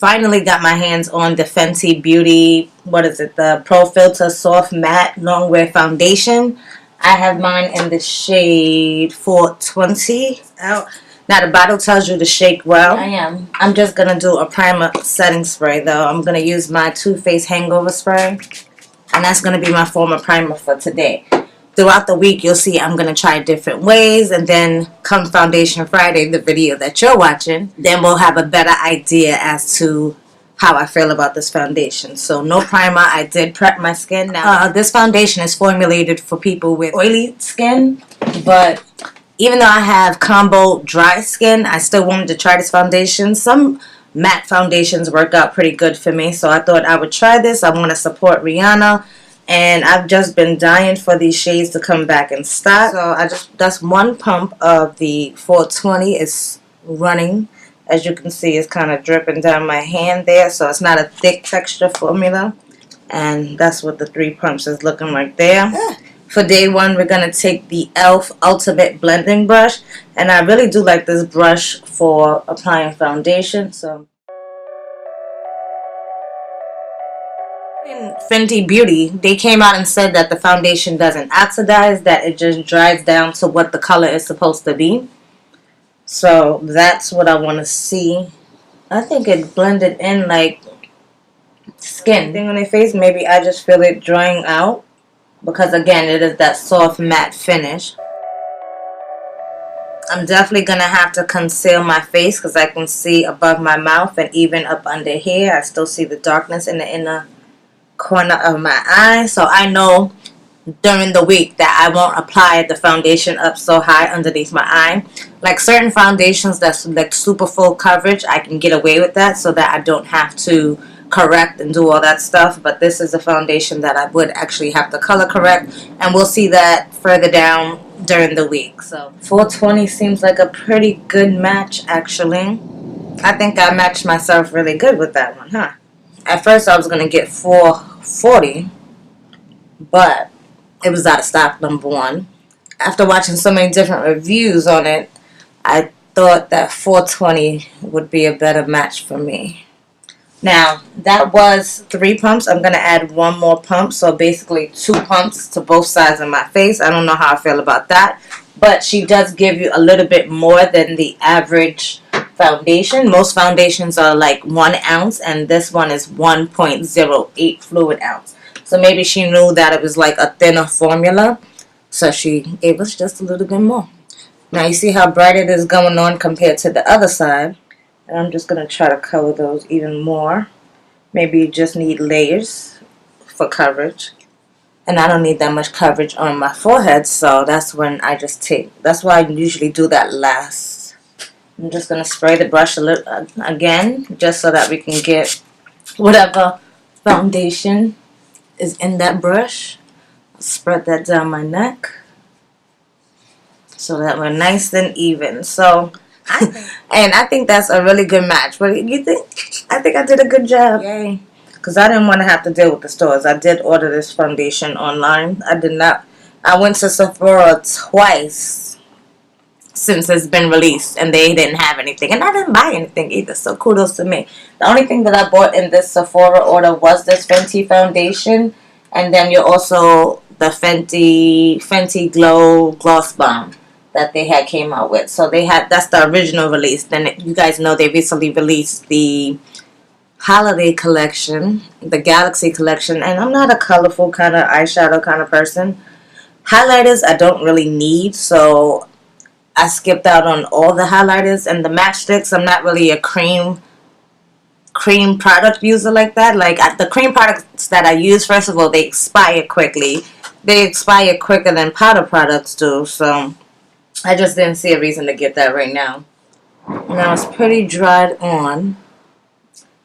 finally got my hands on the Fenty Beauty, what is it, the Pro Filt'R Soft Matte Longwear Foundation. I have mine in the shade 420. Now the bottle tells you to shake well. I am. I'm just going to do a primer setting spray though. I'm going to use my Too Faced Hangover Spray. And that's going to be my former primer for today. Throughout the week, you'll see I'm going to try different ways. And then come Foundation Friday, the video that you're watching, then we'll have a better idea as to how I feel about this foundation. So no primer. I did prep my skin. Now, this foundation is formulated for people with oily skin. But even though I have combo dry skin, I still wanted to try this foundation. Some matte foundations work out pretty good for me. So I thought I would try this. I want to support Rihanna. And I've just been dying for these shades to come back in stock. So that's one pump of the 420 is running. As you can see, it's kind of dripping down my hand there. So it's not a thick texture formula. And that's what the 3 pumps is looking like there. For day 1, we're going to take the e.l.f. Ultimate Blending Brush. And I really do like this brush for applying foundation. So in Fenty Beauty, they came out and said that the foundation doesn't oxidize, that it just dries down to what the color is supposed to be. So that's what I want to see. I think it blended in like skin thing on their face. Maybe I just feel it drying out because again, it is that soft matte finish. I'm definitely going to have to conceal my face because I can see above my mouth and even up under here. I still see the darkness in the inner corner of my eye. So I know during the week that I won't apply the foundation up so high underneath my eye. Like certain foundations that's like super full coverage, I can get away with that so that I don't have to correct and do all that stuff. But this is a foundation that I would actually have to color correct, and we'll see that further down during the week. So 420 seems like a pretty good match actually. I think I matched myself really good with that one, huh? At first I was going to get 440, but it was out of stock, number one. After watching so many different reviews on it, I thought that 420 would be a better match for me. Now, that was 3 pumps. I'm going to add 1 more pump, so basically 2 pumps to both sides of my face. I don't know how I feel about that, but she does give you a little bit more than the average foundation. Most foundations are like 1 ounce, and this one is 1.08 fluid ounce. So maybe she knew that it was like a thinner formula, so she gave us just a little bit more. Now you see how bright it is going on compared to the other side. And I'm just going to try to cover those even more. Maybe you just need layers for coverage. And I don't need that much coverage on my forehead, so that's when I just take. That's why I usually do that last. I'm just going to spray the brush a little again, just so that we can get whatever foundation is in that brush. Spread that down my neck so that we're nice and even. So I think that's a really good match. What do you think? I think I did a good job. Yay. Because I didn't want to have to deal with the stores. I did order this foundation online. I did not. I went to Sephora twice since it's been released, and they didn't have anything. And I didn't buy anything either, so kudos to me. The only thing that I bought in this Sephora order was this Fenty foundation. And then you're also the Fenty Glow Gloss Bomb that they had came out with. So they had, that's the original release. Then you guys know they recently released the holiday collection, the Galaxy collection. And I'm not a colorful kind of eyeshadow kind of person. Highlighters I don't really need, so I skipped out on all the highlighters. And the matchsticks, I'm not really a cream product user like that. Like the cream products that I use, first of all, they expire quickly. They expire quicker than powder products do, so I just didn't see a reason to get that right now. Now it's pretty dried on.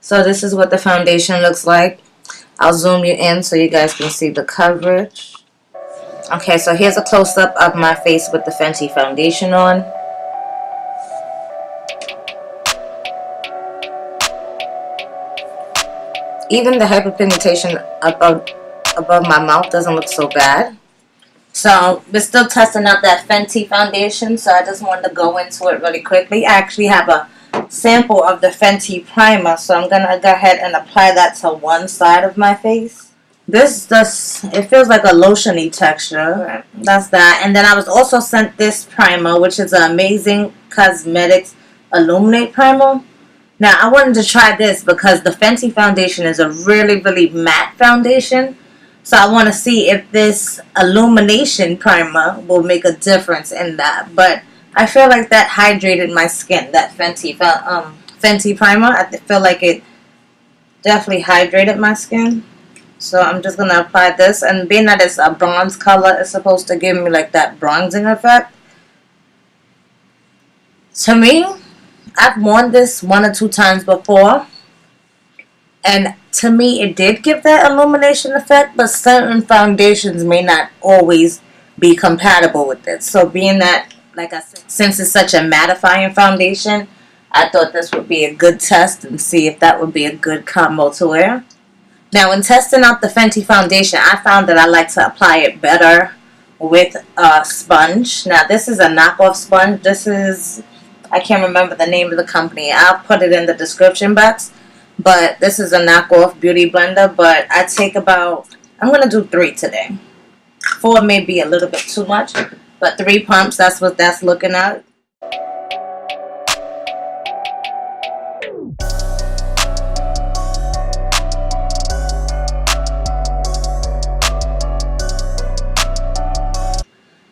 So this is what the foundation looks like. I'll zoom you in so you guys can see the coverage. Okay, so here's a close-up of my face with the Fenty foundation on. Even the hyperpigmentation above my mouth doesn't look so bad. So we're still testing out that Fenty foundation, so I just wanted to go into it really quickly. I actually have a sample of the Fenty primer. So I'm going to go ahead and apply that to one side of my face. This just, it feels like a lotiony texture. That's that. And then I was also sent this primer, which is an Amazing Cosmetics Illuminate Primer. Now, I wanted to try this because the Fenty foundation is a really, really matte foundation. So I want to see if this illumination primer will make a difference in that. But I feel like that hydrated my skin, that Fenty primer. I feel like it definitely hydrated my skin. So I'm just going to apply this. And being that it's a bronze color, it's supposed to give me like that bronzing effect. To me, I've worn this 1 or 2 times before. And to me, it did give that illumination effect. But certain foundations may not always be compatible with it. So being that, like I said, since it's such a mattifying foundation, I thought this would be a good test and see if that would be a good combo to wear. Now, when testing out the Fenty foundation, I found that I like to apply it better with a sponge. Now, this is a knockoff sponge. This is, I can't remember the name of the company. I'll put it in the description box. But this is a knockoff beauty blender. But I take about, I'm going to do 3 today. 4 may be a little bit too much. But 3 pumps, that's what that's looking at.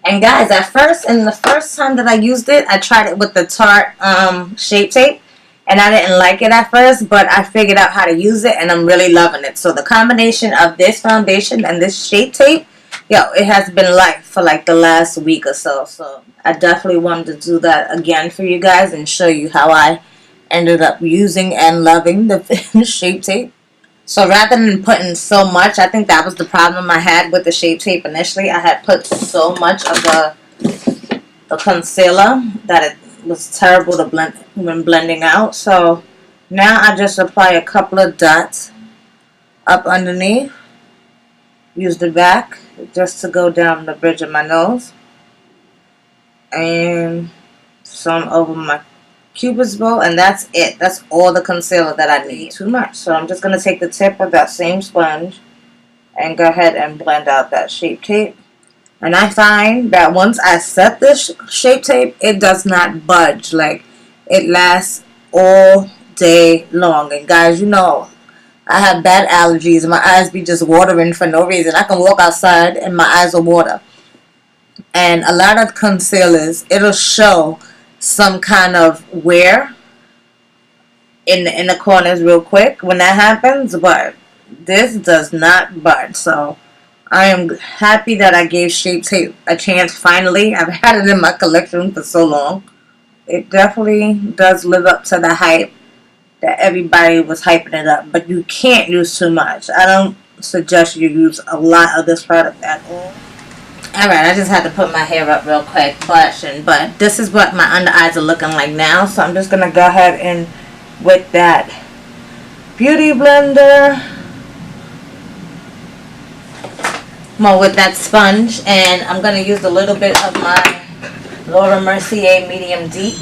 And guys, at first, in the first time that I used it, I tried it with the Tarte Shape Tape. And I didn't like it at first, but I figured out how to use it, and I'm really loving it. So the combination of this foundation and this Shape Tape, yo, it has been life for like the last week or so. So I definitely wanted to do that again for you guys and show you how I ended up using and loving the Shape Tape. So rather than putting so much, I think that was the problem I had with the Shape Tape initially. I had put so much of the concealer that it was terrible to blend when blending out. So now I just apply a couple of dots up underneath. Use the back just to go down the bridge of my nose. And some over my Cupid's bow, and that's it. That's all the concealer that I need. Too much. So I'm just going to take the tip of that same sponge and go ahead and blend out that Shape Tape. And I find that once I set this Shape Tape, it does not budge. Like, it lasts all day long. And guys, you know, I have bad allergies. My eyes be just watering for no reason. I can walk outside and my eyes will water. And a lot of concealers, it'll show some kind of wear in the corners real quick when that happens, but this does not budge. So I am happy that I gave Shape Tape a chance finally. I've had it in my collection for so long. It definitely does live up to the hype that everybody was hyping it up, but you can't use too much. I don't suggest you use a lot of this product at all. Alright, I just had to put my hair up real quick, blushing, but this is what my under eyes are looking like now, so I'm just going to go ahead and with that beauty blender, well, with that sponge, and I'm going to use a little bit of my Laura Mercier Medium Deep.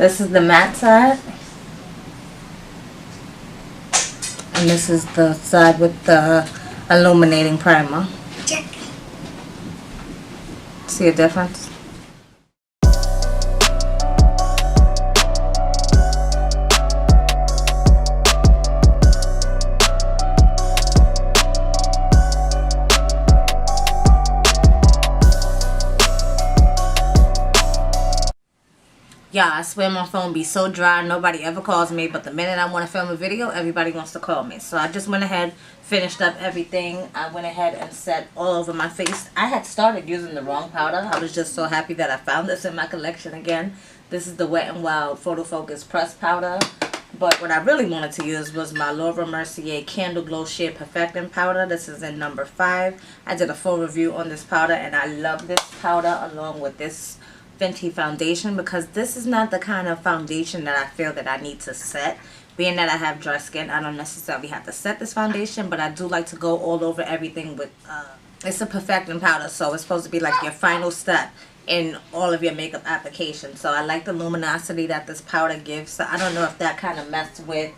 This is the matte side. And this is the side with the illuminating primer. Check. See a difference? Yeah, I swear my phone be so dry, nobody ever calls me, but the minute I want to film a video, everybody wants to call me. So I just went ahead, finished up everything. I went ahead and set all over my face. I had started using the wrong powder. I was just so happy that I found this in my collection again. This is the Wet n Wild Photo Focus Pressed Powder. But what I really wanted to use was my Laura Mercier Candle Glow Sheer Perfecting Powder. This is in number 5. I did a full review on this powder, and I love this powder along with this Fenty foundation, because this is not the kind of foundation that I feel that I need to set. Being that I have dry skin, I don't necessarily have to set this foundation, but I do like to go all over everything with, it's a perfecting powder, so it's supposed to be like your final step in all of your makeup applications. So I like the luminosity that this powder gives, so I don't know if that kind of messed with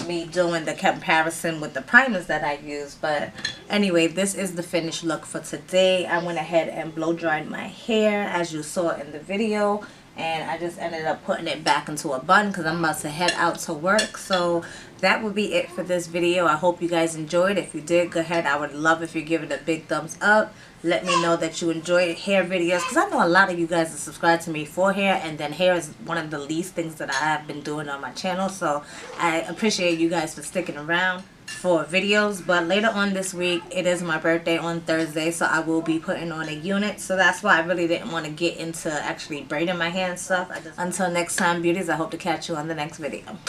me doing the comparison with the primers that I use. But anyway, this is the finished look for today. I went ahead and blow dried my hair as you saw in the video, and I just ended up putting it back into a bun because I'm about to head out to work. So that would be it for this video. I hope you guys enjoyed. If you did, go ahead, I would love if you give it a big thumbs up. Let me know that you enjoy hair videos, because I know a lot of you guys are subscribed to me for hair, and then hair is one of the least things that I have been doing on my channel. So I appreciate you guys for sticking around for videos. But later on this week, it is my birthday on Thursday, so I will be putting on a unit. So that's why I really didn't want to get into actually braiding my hair and stuff. Until next time, beauties, I hope to catch you on the next video.